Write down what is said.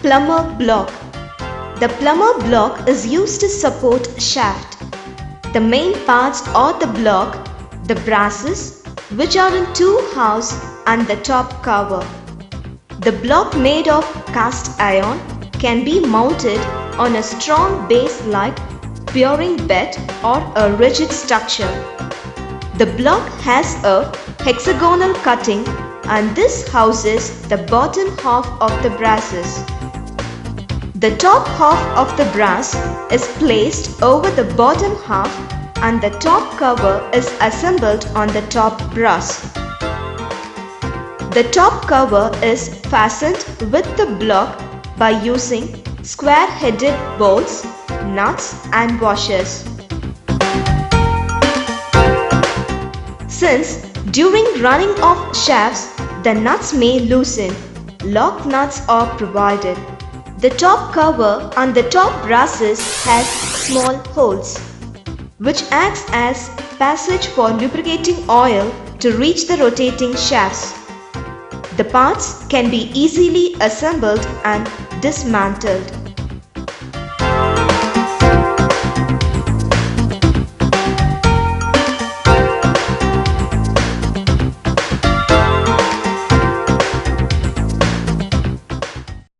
Plummer block. The plummer block is used to support shaft. The main parts of the block, the brasses, which are in two halves, and the top cover. The block made of cast iron can be mounted on a strong base like bearing bed or a rigid structure. The block has a hexagonal cutting, and this houses the bottom half of the brasses. The top half of the brass is placed over the bottom half, and the top cover is assembled on the top brass. The top cover is fastened with the block by using square-headed bolts, nuts and washers. Since during running of shafts the nuts may loosen, lock nuts are provided. The top cover on the top brasses has small holes, which acts as passage for lubricating oil to reach the rotating shafts. The parts can be easily assembled and dismantled.